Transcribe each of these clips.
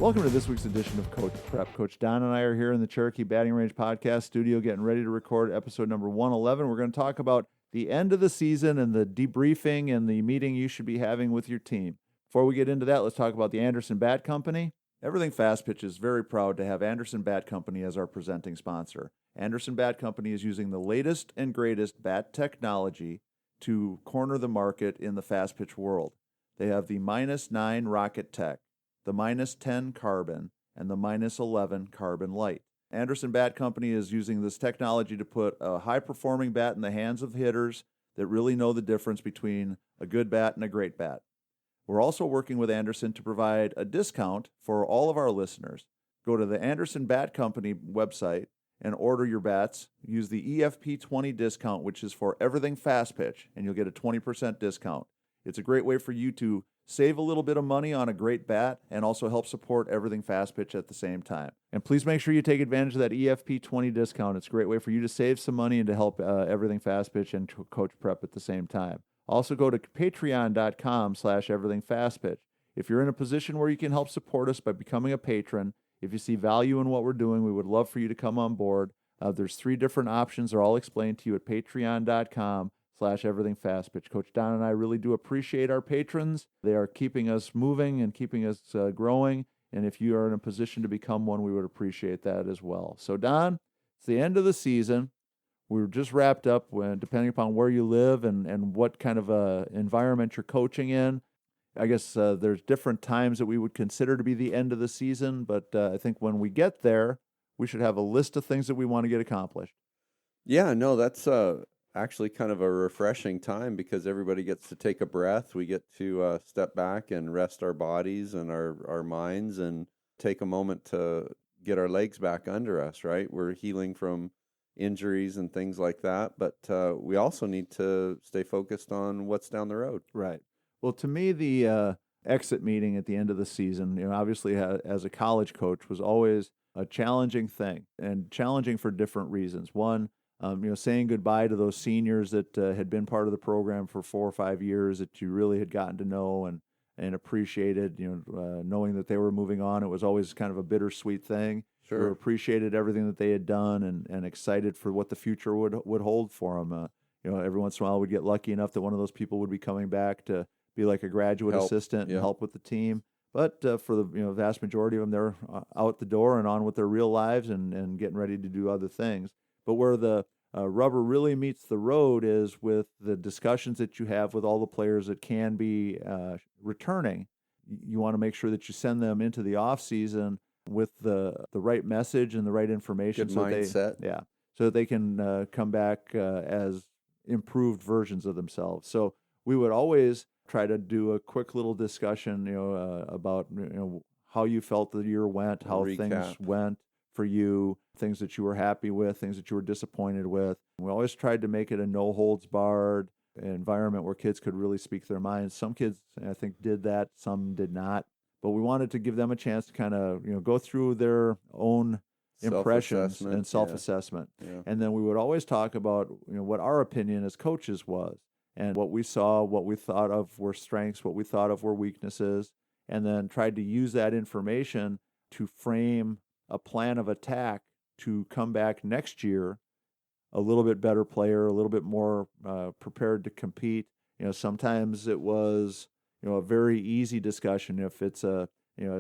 Welcome to this week's edition of Coach Prep. Coach Don and I are here in the Cherokee Batting Range podcast studio getting ready to record episode number 111. We're going to talk about the end of the season and the debriefing and the meeting you should be having with your team. Before we get into that, let's talk about the Anderson Bat Company. Everything Fast Pitch is very proud to have Anderson Bat Company as our presenting sponsor. Anderson Bat Company is using the latest and greatest bat technology to corner the market in the fast pitch world. They have the -9 Rocket Tech, the -10 Carbon, and the -11 Carbon Light. Anderson Bat Company is using this technology to put a high-performing bat in the hands of hitters that really know the difference between a good bat and a great bat. We're also working with Anderson to provide a discount for all of our listeners. Go to the Anderson Bat Company website and order your bats. Use the EFP20 discount, which is for everything fast pitch, and you'll get a 20% discount. It's a great way for you to save a little bit of money on a great bat and also help support everything fast pitch at the same time. And please make sure you take advantage of that EFP20 discount. It's a great way for you to save some money and to help everything fast pitch and Coach Prep at the same time. Also go to patreon.com/everythingfastpitch. If you're in a position where you can help support us by becoming a patron, if you see value in what we're doing, we would love for you to come on board. There's 3 different options. They're all explained to you at patreon.com/everythingfastpitch. Coach Don and I really do appreciate our patrons. They are keeping us moving and keeping us growing. And if you are in a position to become one, we would appreciate that as well. So Don, it's the end of the season. We're just wrapped up when, depending upon where you live and what kind of environment you're coaching in. I guess there's different times that we would consider to be the end of the season, but I think when we get there, we should have a list of things that we want to get accomplished. Yeah, no, that's actually kind of a refreshing time because everybody gets to take a breath. We get to step back and rest our bodies and our minds and take a moment to get our legs back under us, right? We're healing from injuries and things like that, but we also need to stay focused on what's down the road. Right. Well, to me, the exit meeting at the end of the season, obviously as a college coach, was always a challenging thing, and challenging for different reasons. One, saying goodbye to those seniors that had been part of the program for 4 or 5 years that you really had gotten to know and appreciated, knowing that they were moving on. It was always kind of a bittersweet thing. Sure. We appreciated everything that they had done and excited for what the future would hold for them. Every once in a while we'd get lucky enough that one of those people would be coming back to be like a graduate assistant and help with the team. But for the vast majority of them, they're out the door and on with their real lives and getting ready to do other things. But where the rubber really meets the road is with the discussions that you have with all the players that can be returning. You want to make sure that you send them into the off season with the right message and the right information. Good mindset. So that they can come back as improved versions of themselves. So we would always try to do a quick little discussion, about how you felt the year went, how things went for you, things that you were happy with, things that you were disappointed with. We always tried to make it a no-holds-barred environment where kids could really speak their minds. Some kids, I think, did that, some did not. But we wanted to give them a chance to kind of, go through their own impressions and self-assessment. Yeah. And then we would always talk about, what our opinion as coaches was and what we saw, what we thought of were strengths, what we thought of were weaknesses, and then tried to use that information to frame a plan of attack to come back next year a little bit better player, a little bit more prepared to compete. Sometimes it was, a very easy discussion. If it's a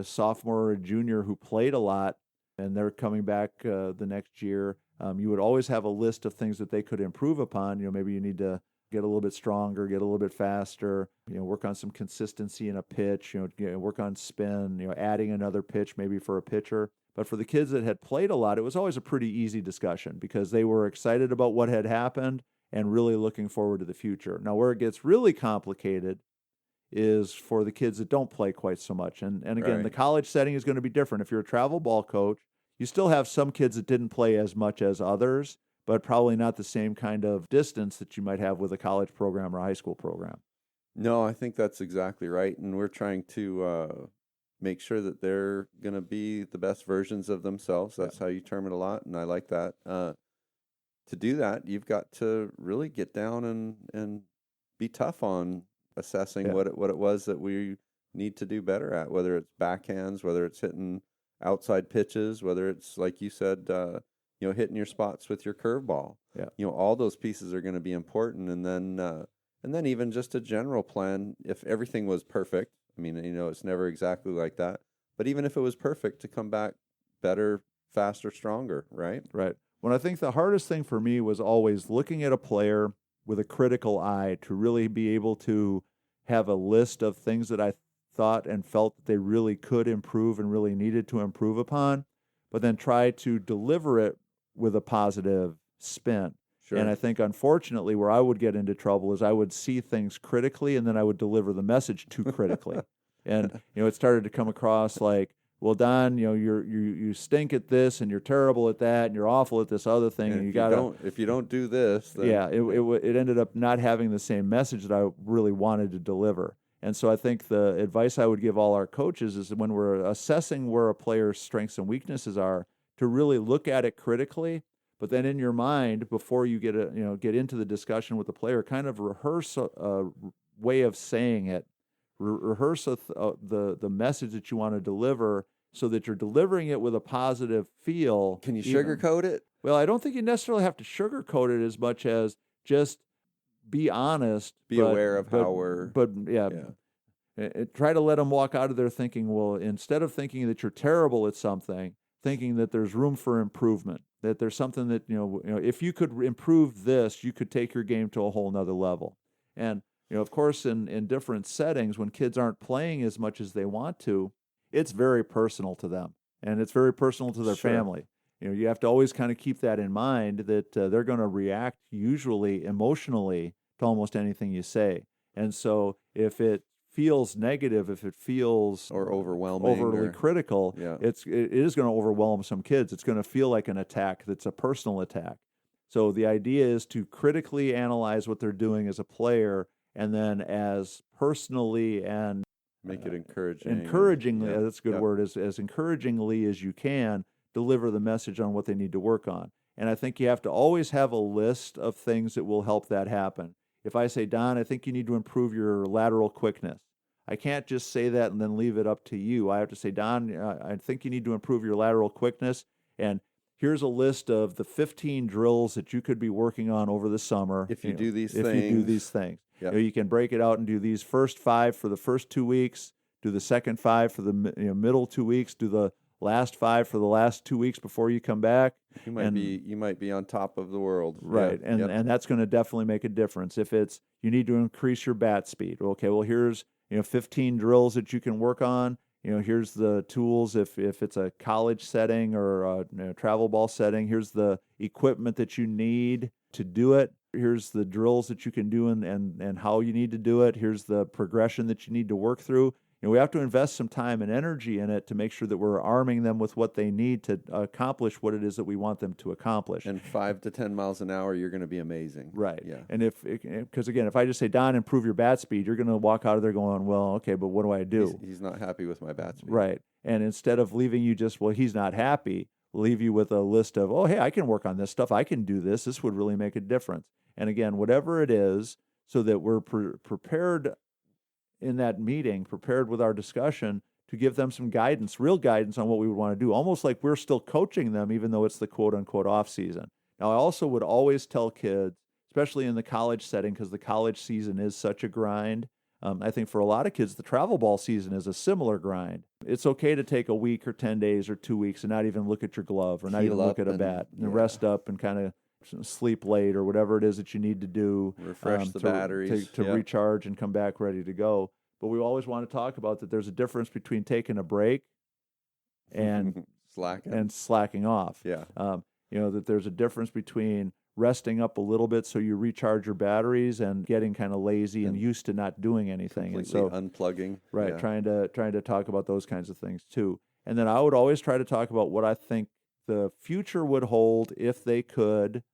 sophomore or a junior who played a lot and they're coming back the next year, you would always have a list of things that they could improve upon. Maybe you need to get a little bit stronger, get a little bit faster, work on some consistency in a pitch, work on spin, adding another pitch maybe for a pitcher. But for the kids that had played a lot, it was always a pretty easy discussion because they were excited about what had happened and really looking forward to the future. Now, where it gets really complicated is for the kids that don't play quite so much. And again, Right. The college setting is going to be different. If you're a travel ball coach, you still have some kids that didn't play as much as others, but probably not the same kind of distance that you might have with a college program or a high school program. No, I think that's exactly right. And we're trying to make sure that they're going to be the best versions of themselves. That's how you term it a lot, and I like that. To do that, you've got to really get down and be tough on assessing what it was that we need to do better at, whether it's backhands, whether it's hitting outside pitches, whether it's, like you said, hitting your spots with your curveball. Yeah. All those pieces are going to be important. And then even just a general plan, if everything was perfect, I mean, it's never exactly like that, but even if it was perfect, to come back better, faster, stronger, right? Right. When I think the hardest thing for me was always looking at a player with a critical eye to really be able to have a list of things that I thought and felt that they really could improve and really needed to improve upon, but then try to deliver it with a positive spin. Sure. And I think, unfortunately, where I would get into trouble is I would see things critically, and then I would deliver the message too critically. And, it started to come across like, well, Don, you stink at this, and you're terrible at that, and you're awful at this other thing, and if you don't do this, then it ended up not having the same message that I really wanted to deliver. And so I think the advice I would give all our coaches is that when we're assessing where a player's strengths and weaknesses are, to really look at it critically, but then in your mind, before you get into the discussion with the player, kind of rehearse a way of saying it, rehearse the message that you want to deliver, so that you're delivering it with a positive feel. Can you sugarcoat it? Well, I don't think you necessarily have to sugarcoat it as much as just be honest. Be aware of how we're... But, yeah. Try to let them walk out of there thinking, well, instead of thinking that you're terrible at something, thinking that there's room for improvement, that there's something that, if you could improve this, you could take your game to a whole nother level. And, of course, in different settings, when kids aren't playing as much as they want to, it's very personal to them, and it's very personal to their family. You have to always kind of keep that in mind, that they're going to react usually emotionally to almost anything you say. And so if it feels negative, if it feels or overwhelming, overly critical, it is going to overwhelm some kids. It's going to feel like an attack that's a personal attack. So the idea is to critically analyze what they're doing as a player, and then as personally and make it encouraging. Encouragingly, that's a good word, as encouragingly as you can, deliver the message on what they need to work on. And I think you have to always have a list of things that will help that happen. If I say, Don, I think you need to improve your lateral quickness, I can't just say that and then leave it up to you. I have to say, Don, I think you need to improve your lateral quickness, and here's a list of the 15 drills that you could be working on over the summer. If you do these things. Yep. You can break it out and do these first 5 for the first 2 weeks, do the second 5 for the middle 2 weeks, do the last 5 for the last 2 weeks before you come back. You might be on top of the world. Right. And that's going to definitely make a difference. If it's you need to increase your bat speed. Okay, well, here's 15 drills that you can work on. Here's the tools if it's a college setting or a travel ball setting. Here's the equipment that you need to do it. Here's the drills that you can do and how you need to do it. Here's the progression that you need to work through. We have to invest some time and energy in it to make sure that we're arming them with what they need to accomplish what it is that we want them to accomplish. And 5 to 10 miles an hour, you're going to be amazing. Right. Yeah. And because again, if I just say, Don, improve your bat speed, you're going to walk out of there going, well, okay, but what do I do? He's not happy with my bat speed. Right. And instead of leaving you just, well, he's not happy, leave you with a list of, oh, hey, I can work on this stuff. I can do this. This would really make a difference. And again, whatever it is, so that we're prepared in that meeting, prepared with our discussion to give them some guidance, real guidance on what we would want to do, almost like we're still coaching them, even though it's the quote-unquote off season. Now, I also would always tell kids, especially in the college setting, because the college season is such a grind. I think for a lot of kids, the travel ball season is a similar grind. It's okay to take a week or 10 days or 2 weeks and not even look at your glove or not even look at a bat and rest up and kind of sleep late or whatever it is that you need to do. Refresh the batteries. To recharge and come back ready to go. But we always want to talk about that there's a difference between taking a break and slacking off. Yeah. That there's a difference between resting up a little bit so you recharge your batteries and getting kind of lazy and used to not doing anything. Completely unplugging. Right. Yeah. Trying to talk about those kinds of things too. And then I would always try to talk about what I think the future would hold if they could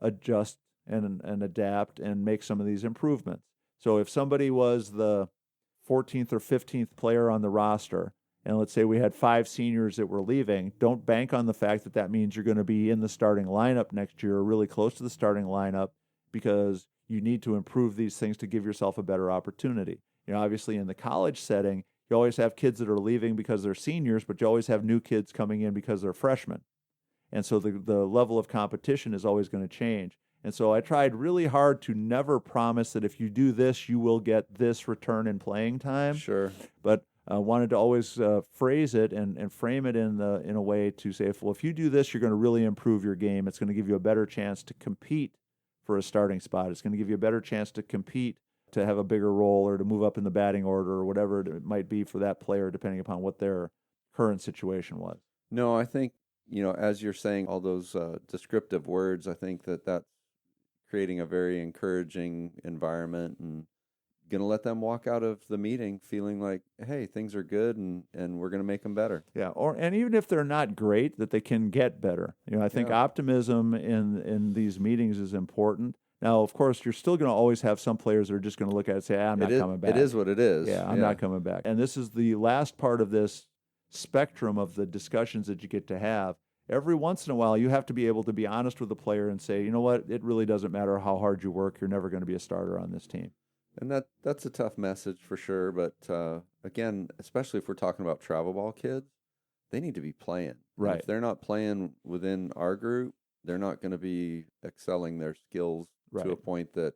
adjust and adapt and make some of these improvements. So if somebody was the 14th or 15th player on the roster, and let's say we had 5 seniors that were leaving, don't bank on the fact that that means you're going to be in the starting lineup next year or really close to the starting lineup, because you need to improve these things to give yourself a better opportunity. Obviously in the college setting, You always have kids that are leaving because they're seniors, but you always have new kids coming in because they're freshmen. And so the level of competition is always going to change. And so I tried really hard to never promise that if you do this, you will get this return in playing time. Sure. But wanted to always phrase it and frame it in a way to say, well, if you do this, you're going to really improve your game. It's going to give you a better chance to compete for a starting spot. It's going to give you a better chance to compete to have a bigger role or to move up in the batting order or whatever it might be for that player, depending upon what their current situation was. No, I think, as you're saying all those descriptive words, I think that's creating a very encouraging environment and going to let them walk out of the meeting feeling like, hey, things are good and we're going to make them better. Yeah, and even if they're not great, that they can get better. I think optimism in these meetings is important. Now, of course, you're still going to always have some players that are just going to look at it and say, I'm not coming back. It is what it is. Yeah, I'm not coming back. And this is the last part of this spectrum of the discussions that you get to have. Every once in a while, you have to be able to be honest with the player and say, you know what, it really doesn't matter how hard you work. You're never going to be a starter on this team. And that's a tough message for sure. But again, especially if we're talking about travel ball kids, they need to be playing. Right. And if they're not playing within our group, they're not going to be excelling their skills to a point that,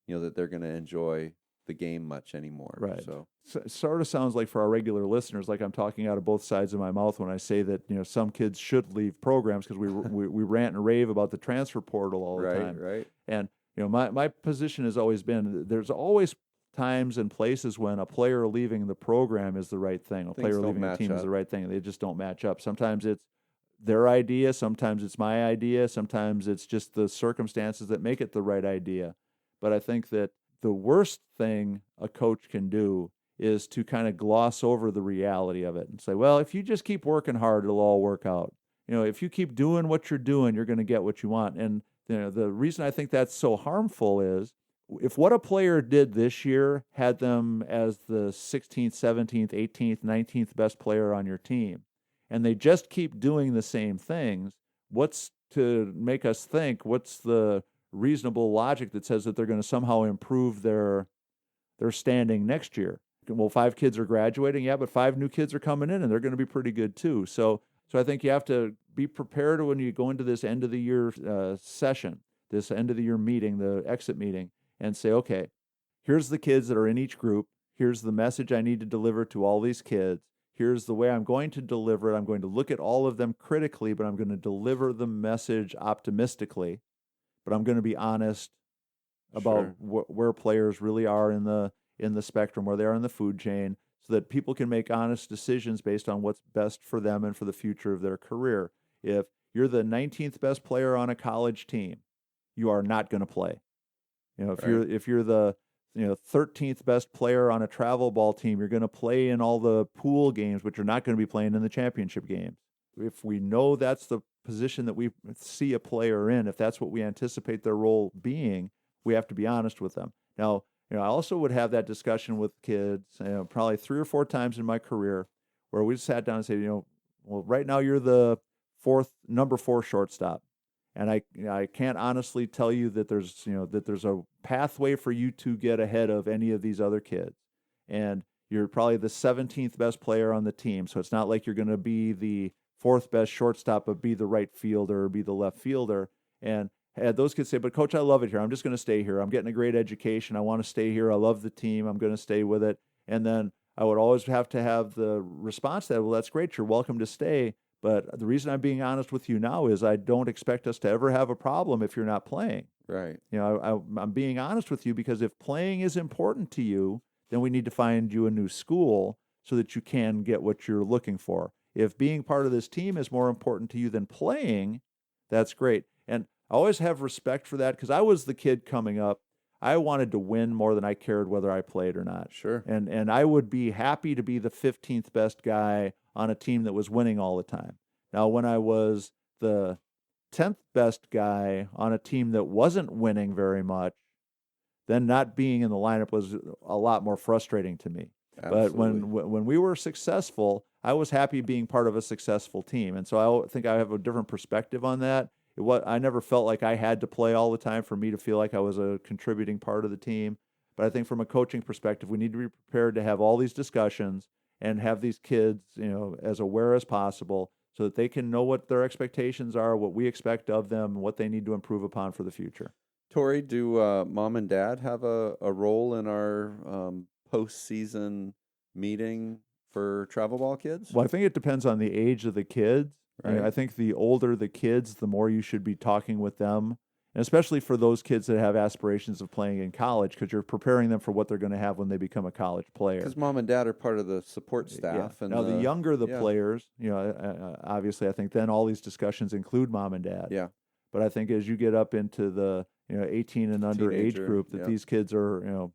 that they're going to enjoy the game much anymore. Right. So it sort of sounds like for our regular listeners, like I'm talking out of both sides of my mouth when I say that, some kids should leave programs because we rant and rave about the transfer portal all the time. Right. And, my position has always been there's always times and places when a player leaving the program is the right thing. A player leaving the team is the right thing. They just don't match up. Sometimes it's their idea. Sometimes it's my idea. Sometimes it's just the circumstances that make it the right idea. But I think that the worst thing a coach can do is to kind of gloss over the reality of it and say, well, if you just keep working hard, it'll all work out. If you keep doing what you're doing, you're going to get what you want. And the reason I think that's so harmful is if what a player did this year had them as the 16th, 17th, 18th, 19th best player on your team, and they just keep doing the same things, what's to make us think, what's the reasonable logic that says that they're going to somehow improve their standing next year? Well, 5 kids are graduating, but 5 new kids are coming in, and they're going to be pretty good too. So I think you have to be prepared when you go into this end of the year session, this end of the year meeting, the exit meeting, and say, okay, here's the kids that are in each group. Here's the message I need to deliver to all these kids. Here's the way I'm going to deliver it. I'm going to look at all of them critically, but I'm going to deliver the message optimistically. But I'm going to be honest about where players really are in the spectrum, where they are in the food chain, so that people can make honest decisions based on what's best for them and for the future of their career. If you're the 19th best player on a college team, you are not going to play. If you're the 13th best player on a travel ball team, you're going to play in all the pool games, but you're not going to be playing in the championship games. If we know that's the position that we see a player in, if that's what we anticipate their role being, we have to be honest with them. Now, I also would have that discussion with kids probably 3 or 4 times in my career where we sat down and said, well, right now you're the number 4 shortstop. And I can't honestly tell you that there's a pathway for you to get ahead of any of these other kids. And you're probably the 17th best player on the team. So it's not like you're going to be the 4th best shortstop, but be the right fielder or be the left fielder. And had those kids say, but coach, I love it here. I'm just going to stay here. I'm getting a great education. I want to stay here. I love the team. I'm going to stay with it. And then I would always have to have the response that, well, that's great. You're welcome to stay. But the reason I'm being honest with you now is I don't expect us to ever have a problem if you're not playing. Right. I'm being honest with you because if playing is important to you, then we need to find you a new school so that you can get what you're looking for. If being part of this team is more important to you than playing, that's great. And I always have respect for that because I was the kid coming up. I wanted to win more than I cared whether I played or not. Sure. And I would be happy to be the 15th best guy on a team that was winning all the time. Now, when I was the 10th best guy on a team that wasn't winning very much, then not being in the lineup was a lot more frustrating to me. Absolutely. But when we were successful, I was happy being part of a successful team. And so I think I have a different perspective on that. I never felt like I had to play all the time for me to feel like I was a contributing part of the team. But I think from a coaching perspective, we need to be prepared to have all these discussions and have these kids, as aware as possible so that they can know what their expectations are, what we expect of them, and what they need to improve upon for the future. Tori, do mom and dad have a role in our postseason meeting for travel ball kids? Well, I think it depends on the age of the kids. Right. I think the older the kids, the more you should be talking with them, and especially for those kids that have aspirations of playing in college, because you're preparing them for what they're going to have when they become a college player. Because mom and dad are part of the support staff. Yeah. And now, the younger the players, obviously, I think then all these discussions include mom and dad. Yeah. But I think as you get up into the 18 and under age group, that these kids are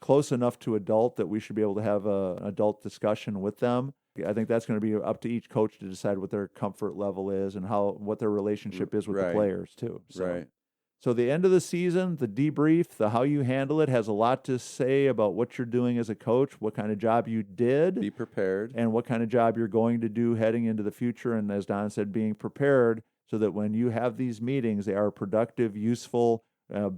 close enough to adult that we should be able to have an adult discussion with them. I think that's going to be up to each coach to decide what their comfort level is and what their relationship is with the players too. So the end of the season, the debrief, the how you handle it has a lot to say about what you're doing as a coach, what kind of job you did. Be prepared. And what kind of job you're going to do heading into the future. And as Don said, being prepared so that when you have these meetings, they are productive, useful,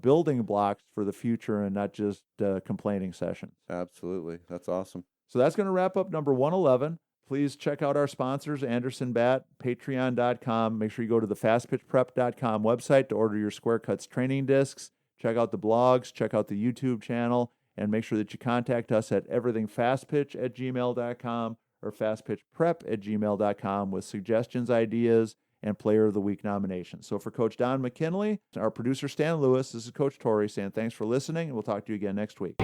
building blocks for the future and not just complaining sessions. Absolutely. That's awesome. So that's going to wrap up number 111. Please check out our sponsors, Anderson Bat, Patreon.com. Make sure you go to the FastPitchPrep.com website to order your Square Cuts training discs. Check out the blogs, check out the YouTube channel, and make sure that you contact us at everythingfastpitch@gmail.com or fastpitchprep@gmail.com with suggestions, ideas, and Player of the Week nominations. So for Coach Don McKinley, our producer Stan Lewis, this is Coach Tori saying thanks for listening, and we'll talk to you again next week.